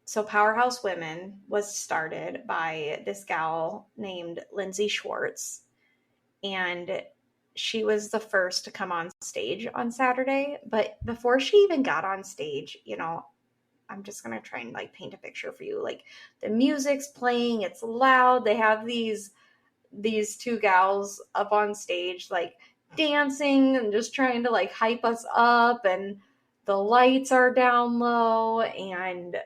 so Powerhouse Women was started by this gal named Lindsay Schwartz, and she was the first to come on stage on Saturday. But before she even got on stage, I'm just going to try and like paint a picture for you. Like, the music's playing, it's loud. They have these 2 gals up on stage, like dancing and just trying to like hype us up, and the lights are down low, and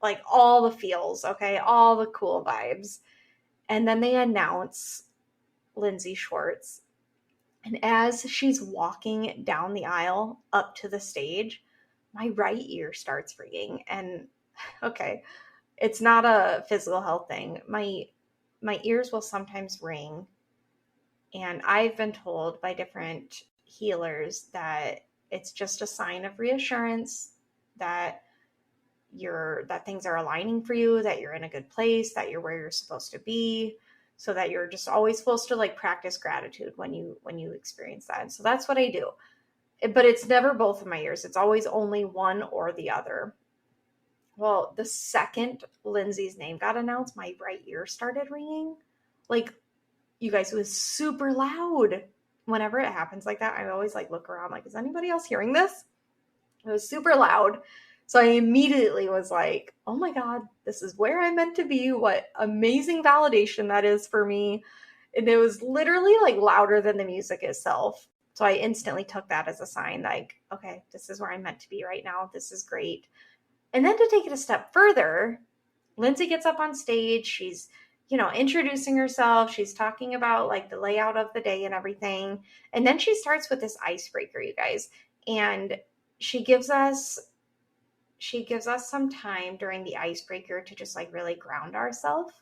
like all the feels, okay, all the cool vibes. And then they announce Lindsay Schwartz. And as she's walking down the aisle up to the stage, my right ear starts ringing. And okay, it's not a physical health thing. My ears will sometimes ring. And I've been told by different healers that it's just a sign of reassurance that that things are aligning for you, that you're in a good place, that you're where you're supposed to be, so that you're just always supposed to like practice gratitude when you experience that. And so that's what I do. But it's never both of my ears. It's always only one or the other. Well, the second Lindsay's name got announced, my right ear started ringing. Like, you guys, it was super loud. Whenever it happens like that, I always like look around like, is anybody else hearing this? It was super loud. So I immediately was like, oh my God, this is where I'm meant to be. What amazing validation that is for me. And it was literally like louder than the music itself. So I instantly took that as a sign like, okay, this is where I'm meant to be right now. This is great. And then to take it a step further, Lindsay gets up on stage. She's, introducing herself. She's talking about like the layout of the day and everything. And then she starts with this icebreaker, you guys. And she gives us some time during the icebreaker to just like really ground ourselves.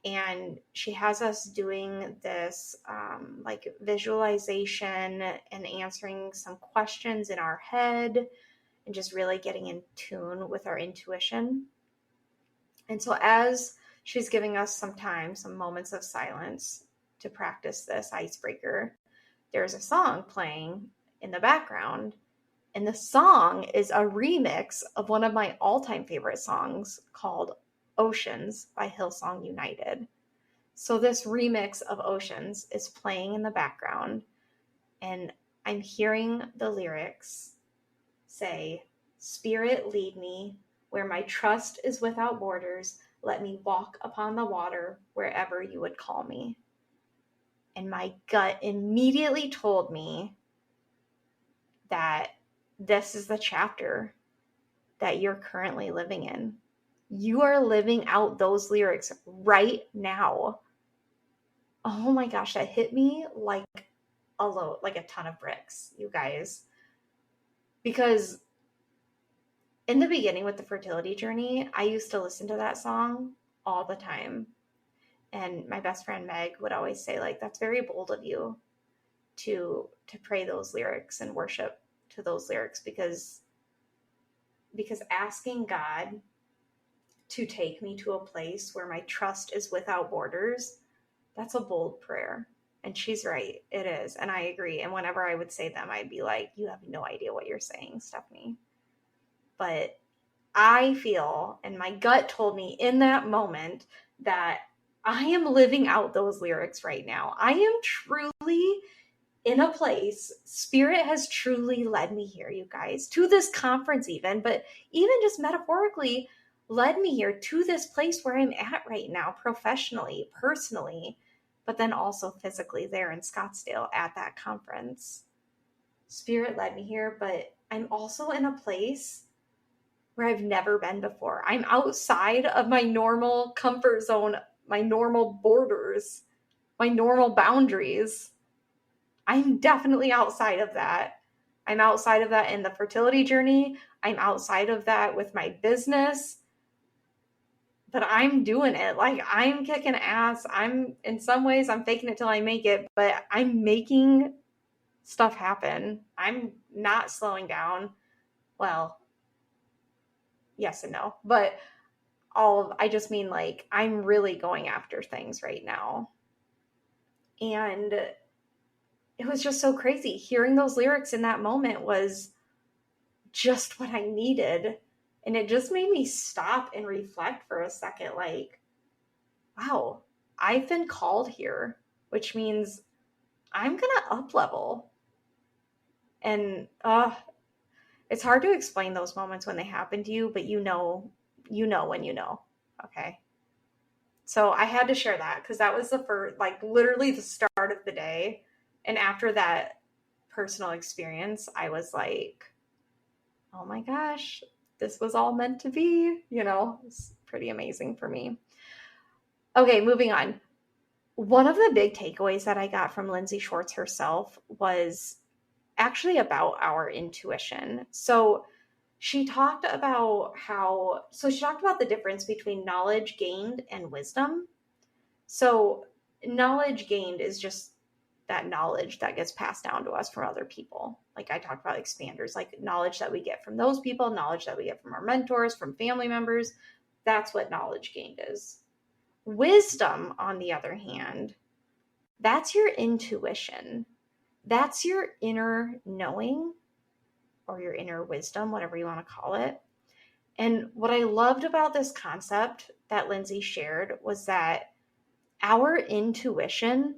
And she has us doing this like visualization and answering some questions in our head and just really getting in tune with our intuition. And so as she's giving us some time, some moments of silence to practice this icebreaker, there's a song playing in the background. And the song is a remix of one of my all-time favorite songs called Oceans by Hillsong United. So this remix of Oceans is playing in the background, and I'm hearing the lyrics say, "Spirit, lead me where my trust is without borders. Let me walk upon the water wherever you would call me." And my gut immediately told me that this is the chapter that you're currently living in. You are living out those lyrics right now. Oh my gosh, that hit me like a ton of bricks, you guys. Because in the beginning with the fertility journey, I used to listen to that song all the time. And my best friend Meg would always say, like, that's very bold of you to pray those lyrics and worship to those lyrics, because asking God to take me to a place where my trust is without borders, that's a bold prayer. And she's right, it is. And I agree. And whenever I would say them, I'd be like, you have no idea what you're saying, Stephanie. But I feel, and my gut told me in that moment, that I am living out those lyrics right now. I am truly in a place, Spirit has truly led me here, you guys, to this conference even, but even just metaphorically led me here to this place where I'm at right now, professionally, personally, but then also physically there in Scottsdale at that conference. Spirit led me here, but I'm also in a place where I've never been before. I'm outside of my normal comfort zone, my normal borders, my normal boundaries. I'm definitely outside of that. I'm outside of that in the fertility journey. I'm outside of that with my business. But I'm doing it. Like, I'm kicking ass. In some ways, I'm faking it till I make it, but I'm making stuff happen. I'm not slowing down. Well, yes and no. But I just mean, like, I'm really going after things right now. And it was just so crazy. Hearing those lyrics in that moment was just what I needed. And it just made me stop and reflect for a second. Like, wow, I've been called here, which means I'm going to up level. And it's hard to explain those moments when they happen to you, but you know when you know. Okay. So I had to share that because that was the first, like, literally the start of the day. And after that personal experience, I was like, oh my gosh, this was all meant to be, it's pretty amazing for me. Okay, moving on. One of the big takeaways that I got from Lindsay Schwartz herself was actually about our intuition. So she talked about the difference between knowledge gained and wisdom. So knowledge gained is just that knowledge that gets passed down to us from other people. Like I talked about expanders, like knowledge that we get from those people, knowledge that we get from our mentors, from family members. That's what knowledge gained is. Wisdom, on the other hand, that's your intuition. That's your inner knowing or your inner wisdom, whatever you want to call it. And what I loved about this concept that Lindsay shared was that our intuition,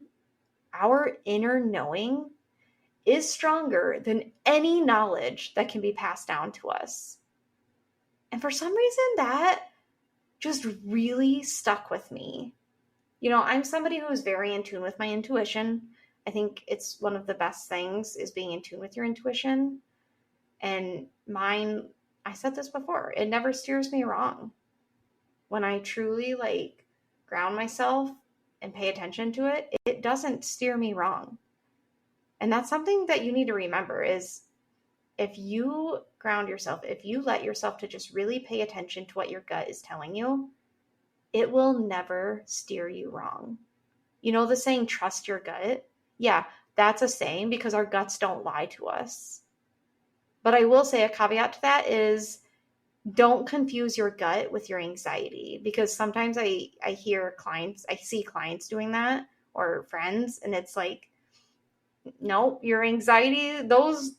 our inner knowing, is stronger than any knowledge that can be passed down to us. And for some reason, that just really stuck with me. I'm somebody who is very in tune with my intuition. I think it's one of the best things is being in tune with your intuition. And mine, I said this before, it never steers me wrong. When I truly ground myself and pay attention to it, it doesn't steer me wrong. And that's something that you need to remember is if you ground yourself, if you let yourself to just really pay attention to what your gut is telling you, it will never steer you wrong. The saying, trust your gut? Yeah, that's a saying because our guts don't lie to us. But I will say a caveat to that is don't confuse your gut with your anxiety, because sometimes I see clients doing that or friends, and it's like, no, your anxiety, those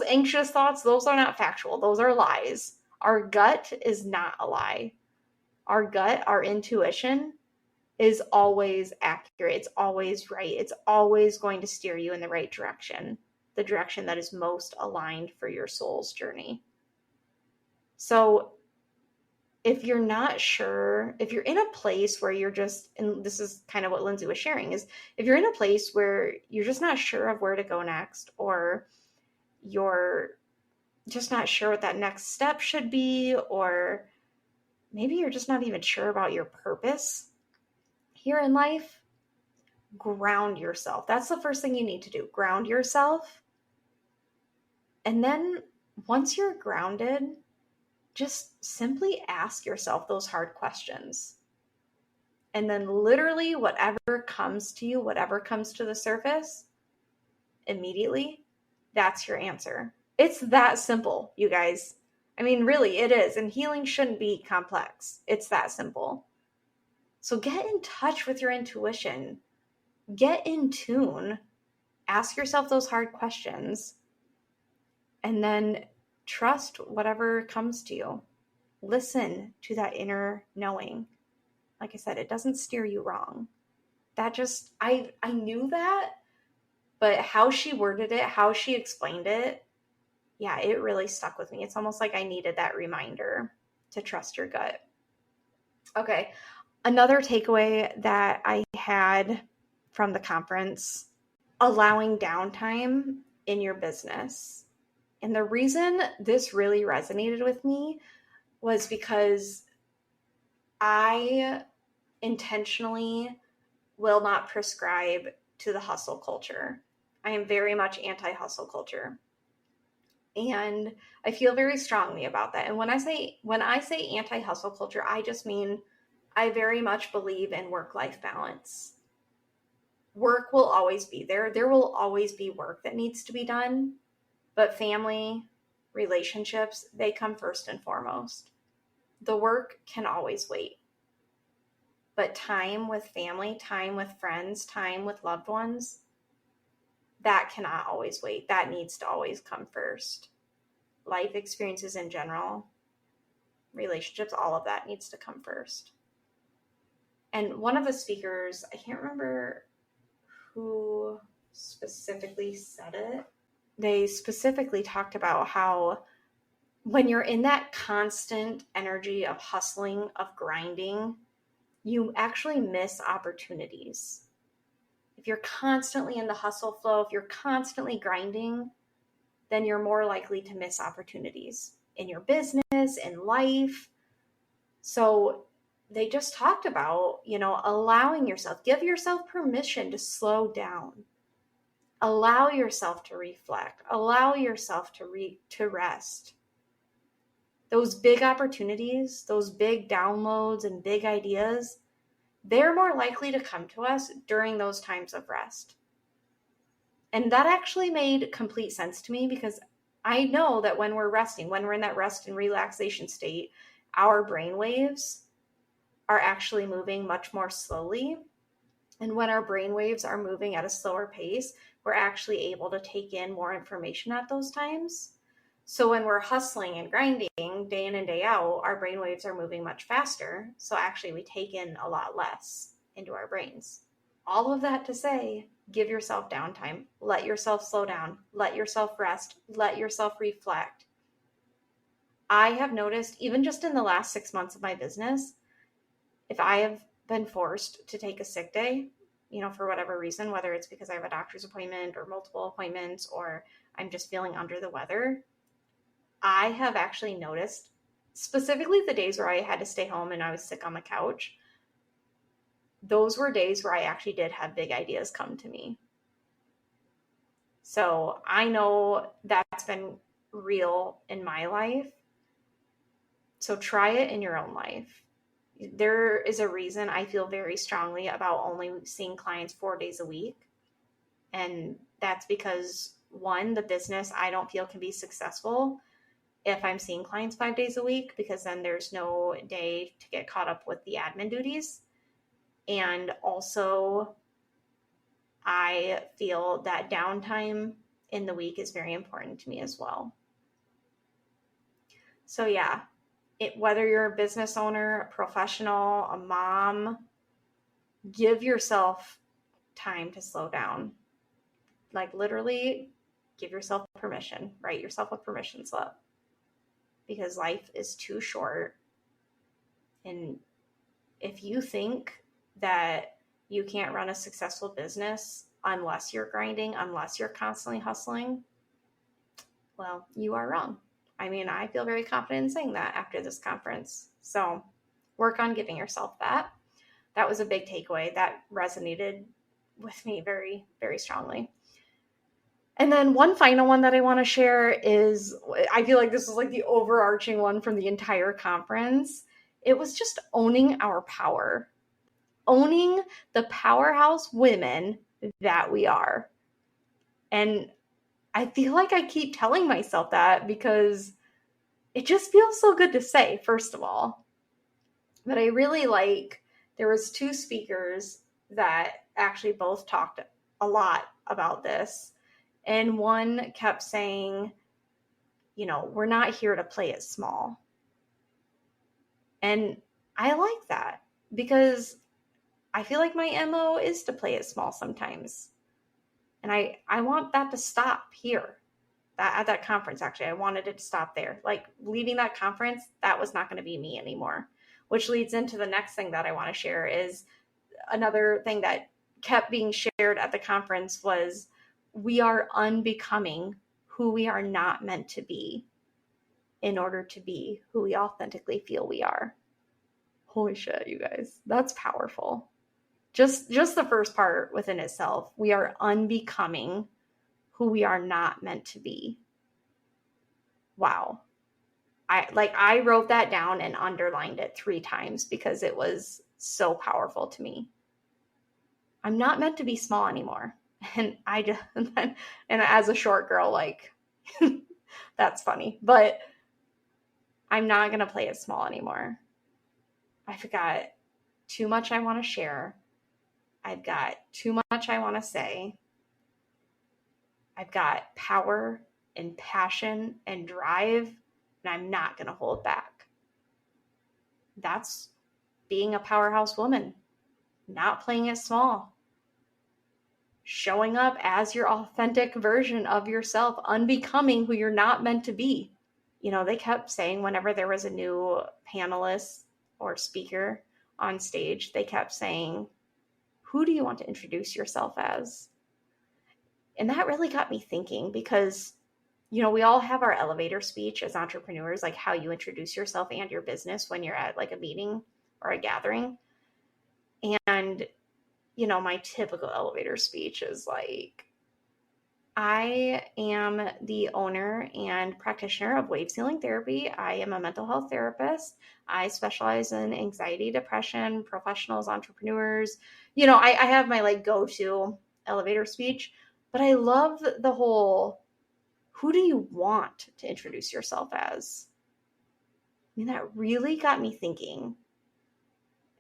anxious thoughts, those are not factual. Those are lies. Our gut is not a lie. Our gut, our intuition is always accurate. It's always right. It's always going to steer you in the right direction, the direction that is most aligned for your soul's journey. So if you're not sure, if you're in a place where you're just, and this is kind of what Lindsay was sharing, is if you're in a place where you're just not sure of where to go next, or you're just not sure what that next step should be, or maybe you're just not even sure about your purpose here in life, ground yourself. That's the first thing you need to do. Ground yourself. And then once you're grounded, just simply ask yourself those hard questions. And then literally whatever comes to you, whatever comes to the surface, immediately, that's your answer. It's that simple, you guys. I mean, really, it is. And healing shouldn't be complex. It's that simple. So get in touch with your intuition. Get in tune. Ask yourself those hard questions. And then trust whatever comes to you. Listen to that inner knowing. Like I said, it doesn't steer you wrong. That just, I knew that, but how she worded it, how she explained it, yeah, it really stuck with me. It's almost like I needed that reminder to trust your gut. Okay. Another takeaway that I had from the conference, allowing downtime in your business. And the reason this really resonated with me was because I intentionally will not prescribe to the hustle culture. I am very much anti-hustle culture. And I feel very strongly about that. And when I say anti-hustle culture, I just mean I very much believe in work-life balance. Work will always be there. There will always be work that needs to be done, but family, relationships, they come first and foremost. The work can always wait. But time with family, time with friends, time with loved ones, that cannot always wait. That needs to always come first. Life experiences in general, relationships, all of that needs to come first. And one of the speakers, I can't remember who specifically said it. They specifically talked about how when you're in that constant energy of hustling, of grinding, you actually miss opportunities. If you're constantly in the hustle flow, if you're constantly grinding, then you're more likely to miss opportunities. in your business, in life. So they just talked about, allowing yourself, give yourself permission to slow down, allow yourself to reflect, allow yourself to rest. Those big opportunities, those big downloads and big ideas, they're more likely to come to us during those times of rest. And that actually made complete sense to me, because I know that when we're resting, when we're in that rest and relaxation state, our brain waves are actually moving much more slowly. And when our brain waves are moving at a slower pace, we're actually able to take in more information at those times. So when we're hustling and grinding day in and day out, our brain waves are moving much faster. So actually we take in a lot less into our brains. All of that to say, give yourself downtime, let yourself slow down, let yourself rest, let yourself reflect. I have noticed, even just in the last 6 months of my business, if I have been forced to take a sick day, for whatever reason, whether it's because I have a doctor's appointment or multiple appointments, or I'm just feeling under the weather, I have actually noticed, specifically the days where I had to stay home and I was sick on the couch, those were days where I actually did have big ideas come to me. So I know that's been real in my life. So try it in your own life. There is a reason I feel very strongly about only seeing clients 4 days a week. And that's because, one, the business I don't feel can be successful if I'm seeing clients 5 days a week, because then there's no day to get caught up with the admin duties. And also, I feel that downtime in the week is very important to me as well. So yeah, whether you're a business owner, a professional, a mom, give yourself time to slow down. Like literally give yourself permission, write yourself a permission slip, because life is too short. And if you think that you can't run a successful business unless you're grinding, unless you're constantly hustling, well, you are wrong. I mean, I feel very confident in saying that after this conference. So work on giving yourself that. That was a big takeaway that resonated with me very, very strongly. And then one final one that I want to share is, I feel like this was like the overarching one from the entire conference. It was just owning our power, owning the powerhouse women that we are. And I feel like I keep telling myself that because it just feels so good to say, first of all. But I really there was 2 speakers that actually both talked a lot about this. And one kept saying, we're not here to play it small. And I like that, because I feel like my MO is to play it small sometimes. And I want that to stop here. At that conference, actually, I wanted it to stop there. Like leaving that conference, that was not going to be me anymore. Which leads into the next thing that I want to share. Is another thing that kept being shared at the conference was, we are unbecoming who we are not meant to be in order to be who we authentically feel we are. Holy shit, you guys. That's powerful. Just the first part within itself. We are unbecoming who we are not meant to be. Wow. I wrote that down and underlined it 3 times because it was so powerful to me. I'm not meant to be small anymore. And and as a short girl, that's funny, but I'm not going to play it small anymore. I've got too much I want to share. I've got too much I want to say. I've got power and passion and drive, and I'm not going to hold back. That's being a powerhouse woman, not playing it small, showing up as your authentic version of yourself, unbecoming who you're not meant to be. They kept saying whenever there was a new panelist or speaker on stage, they kept saying, who do you want to introduce yourself as? And that really got me thinking, because, we all have our elevator speech as entrepreneurs, like how you introduce yourself and your business when you're at like a meeting or a gathering. And, my typical elevator speech is like, I am the owner and practitioner of Wave Ceiling Therapy. I am a mental health therapist. I specialize in anxiety, depression, professionals, entrepreneurs. I have my like go-to elevator speech, but I love the whole, who do you want to introduce yourself as? I mean, that really got me thinking.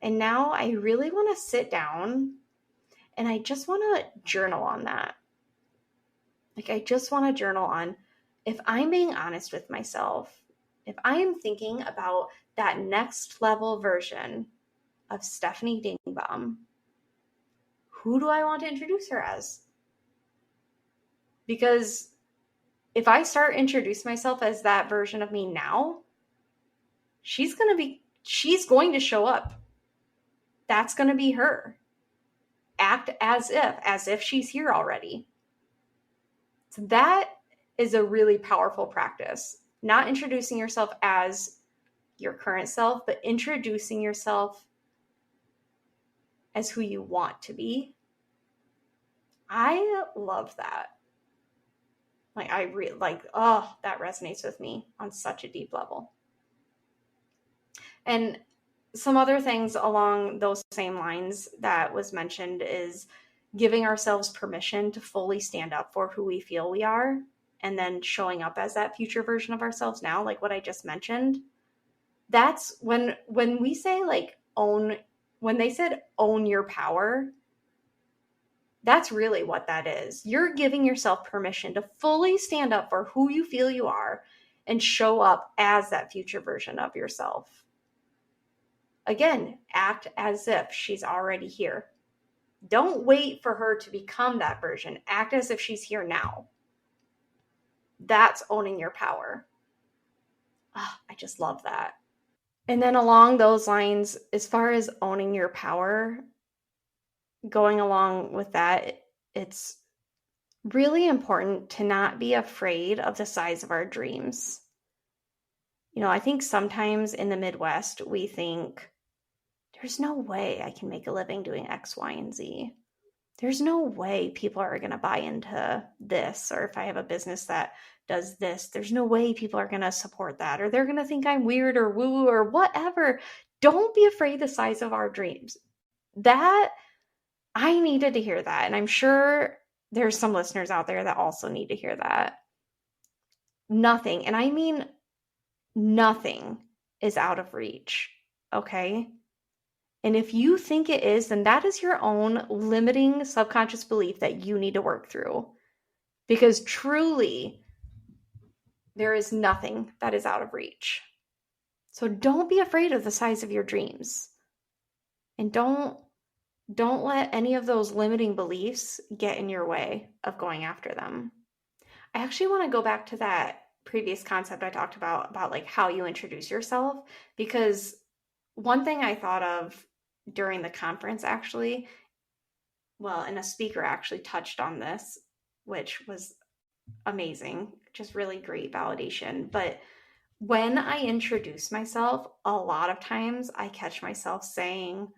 And now I really want to sit down and I just want to journal on that. Like, I just want to journal on, if I'm being honest with myself, if I am thinking about that next level version of Stephanie Dingbaum, who do I want to introduce her as? Because if I start introducing myself as that version of me now, she's going to show up. That's going to be her. Act as if she's here already. So that is a really powerful practice. Not introducing yourself as your current self, but introducing yourself as who you want to be. I love that. Like, that resonates with me on such a deep level. And some other things along those same lines that was mentioned is giving ourselves permission to fully stand up for who we feel we are, and then showing up as that future version of ourselves now, like what I just mentioned. That's when we say like when they said own your power, that's really what that is. You're giving yourself permission to fully stand up for who you feel you are and show up as that future version of yourself. Again, act as if she's already here. Don't wait for her to become that version. Act as if she's here now. That's owning your power. Oh, I just love that. And then along those lines, as far as owning your power, going along with that, it's really important to not be afraid of the size of our dreams. I think sometimes in the Midwest, we think, there's no way I can make a living doing X, Y, and Z. There's no way people are going to buy into this. Or if I have a business that does this, there's no way people are going to support that. Or they're going to think I'm weird or woo or whatever. Don't be afraid the size of our dreams. That, I needed to hear that. And I'm sure there's some listeners out there that also need to hear that. Nothing, and I mean nothing, is out of reach. Okay? And if you think it is, then that is your own limiting subconscious belief that you need to work through. Because truly, there is nothing that is out of reach. So don't be afraid of the size of your dreams. And don't let any of those limiting beliefs get in your way of going after them. I actually want to go back to that previous concept I talked about like how you introduce yourself, because one thing I thought of during the conference actually, and a speaker actually touched on this, which was amazing, just really great validation. But when I introduce myself, a lot of times I catch myself saying,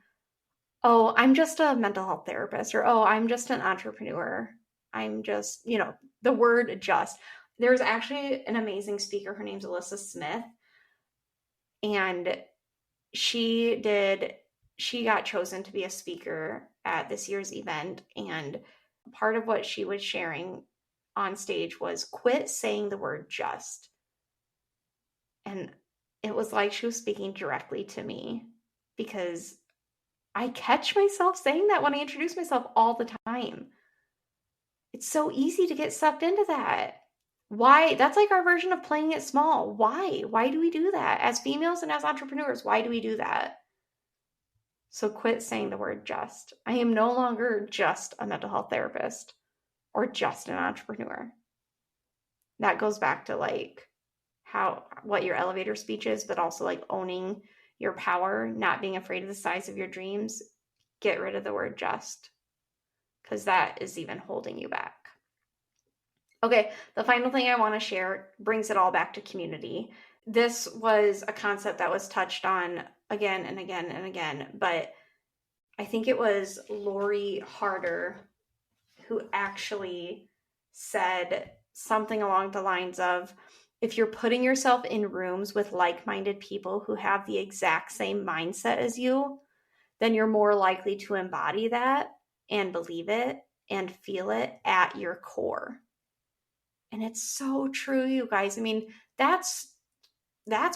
oh, I'm just a mental health therapist, or, oh, I'm just an entrepreneur. I'm just, the word just. There's actually an amazing speaker. Her name's Alyssa Smith. And she got chosen to be a speaker at this year's event. And part of what she was sharing on stage was quit saying the word just. And it was like she was speaking directly to me, because I catch myself saying that when I introduce myself all the time. It's so easy to get sucked into that. Why? That's like our version of playing it small. Why? Why do we do that? As females and as entrepreneurs, why do we do that? So quit saying the word just. I am no longer just a mental health therapist or just an entrepreneur. That goes back to like what your elevator speech is, but also like owning your power, not being afraid of the size of your dreams. Get rid of the word just, because that is even holding you back. Okay, the final thing I want to share brings it all back to community. This was a concept that was touched on again and again and again, but I think it was Lori Harder who actually said something along the lines of, if you're putting yourself in rooms with like-minded people who have the exact same mindset as you, then you're more likely to embody that and believe it and feel it at your core. And it's so true, you guys. I mean, that's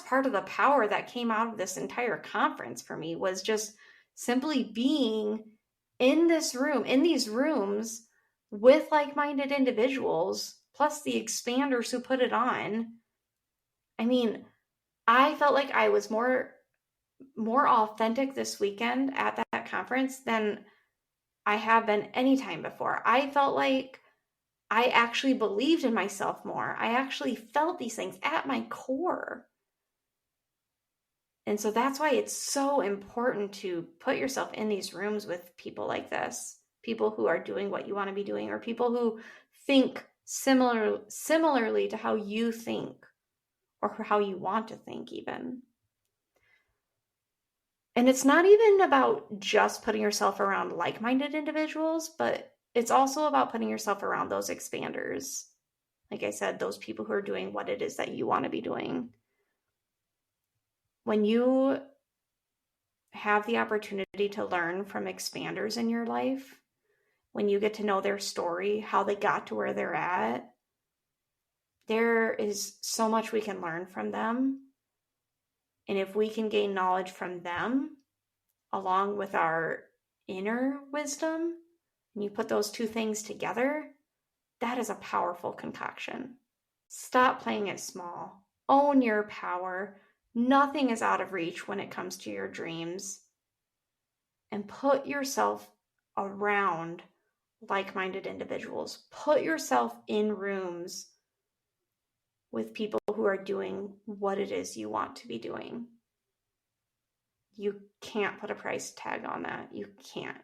part of the power that came out of this entire conference for me, was just simply being in this room, in these rooms with like-minded individuals, plus the expanders who put it on. I mean, I felt like I was more authentic this weekend at that conference than I have been any time before. I felt like I actually believed in myself more. I actually felt these things at my core. And so that's why it's so important to put yourself in these rooms with people like this, people who are doing what you want to be doing, or people who think similarly to how you think, or how you want to think even. And it's not even about just putting yourself around like-minded individuals, but it's also about putting yourself around those expanders. Like I said, those people who are doing what it is that you want to be doing. When you have the opportunity to learn from expanders in your life, when you get to know their story, how they got to where they're at, there is so much we can learn from them. And if we can gain knowledge from them, along with our inner wisdom, and you put those two things together, that is a powerful concoction. Stop playing it small. Own your power. Nothing is out of reach when it comes to your dreams. And put yourself around like-minded individuals. Put yourself in rooms with people who are doing what it is you want to be doing. You can't put a price tag on that. You can't.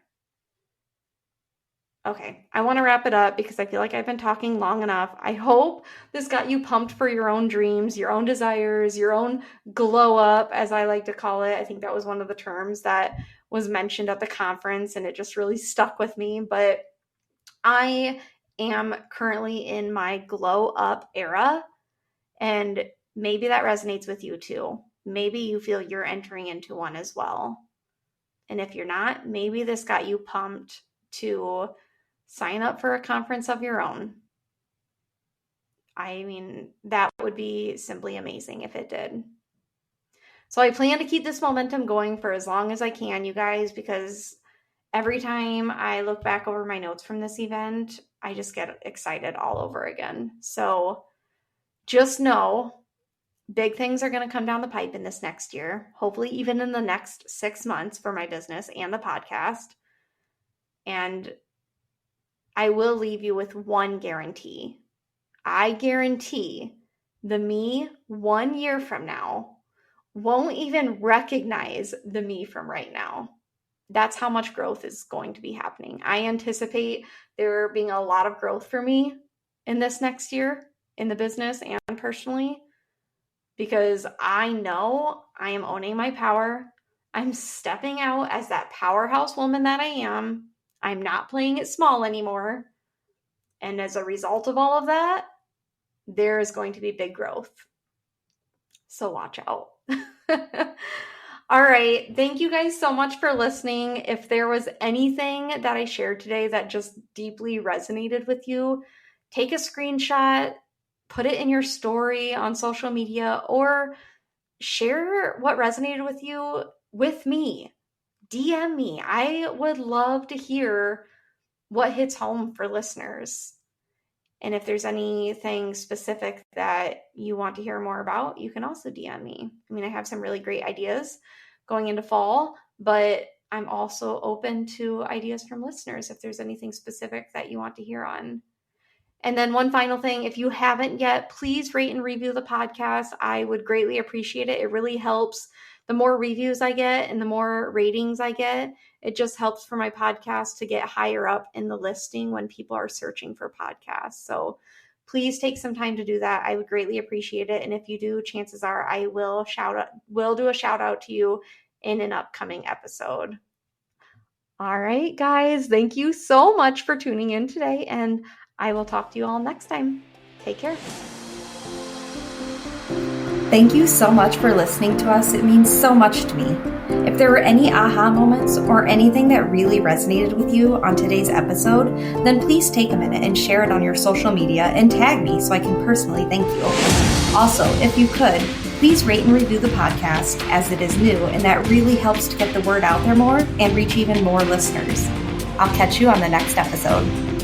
Okay, I want to wrap it up because I feel like I've been talking long enough. I hope this got you pumped for your own dreams, your own desires, your own glow up, as I like to call it. I think that was one of the terms that was mentioned at the conference, and it just really stuck with me. But I am currently in my glow up era, and maybe that resonates with you too. Maybe you feel you're entering into one as well. And if you're not, maybe this got you pumped to sign up for a conference of your own. I mean, that would be simply amazing if it did. So I plan to keep this momentum going for as long as I can, you guys, because every time I look back over my notes from this event, I just get excited all over again. So just know, big things are going to come down the pipe in this next year, hopefully even in the next 6 months for my business and the podcast. And I will leave you with one guarantee. I guarantee the me 1 year from now won't even recognize the me from right now. That's how much growth is going to be happening. I anticipate there being a lot of growth for me in this next year in the business and personally, because I know I am owning my power. I'm stepping out as that powerhouse woman that I am. I'm not playing it small anymore. And as a result of all of that, there is going to be big growth. So watch out. All right. Thank you guys so much for listening. If there was anything that I shared today that just deeply resonated with you, take a screenshot, put it in your story on social media, or share what resonated with you with me. DM me. I would love to hear what hits home for listeners. And if there's anything specific that you want to hear more about, you can also DM me. I mean, I have some really great ideas going into fall, but I'm also open to ideas from listeners if there's anything specific that you want to hear on. And then one final thing, if you haven't yet, please rate and review the podcast. I would greatly appreciate it. It really helps. The more reviews I get and the more ratings I get, it just helps for my podcast to get higher up in the listing when people are searching for podcasts. So please take some time to do that. I would greatly appreciate it. And if you do, chances are I will do a shout out to you in an upcoming episode. All right, guys, thank you so much for tuning in today, and I will talk to you all next time. Take care. Thank you so much for listening to us. It means so much to me. If there were any aha moments or anything that really resonated with you on today's episode, then please take a minute and share it on your social media and tag me so I can personally thank you. Also, if you could, please rate and review the podcast as it is new, and that really helps to get the word out there more and reach even more listeners. I'll catch you on the next episode.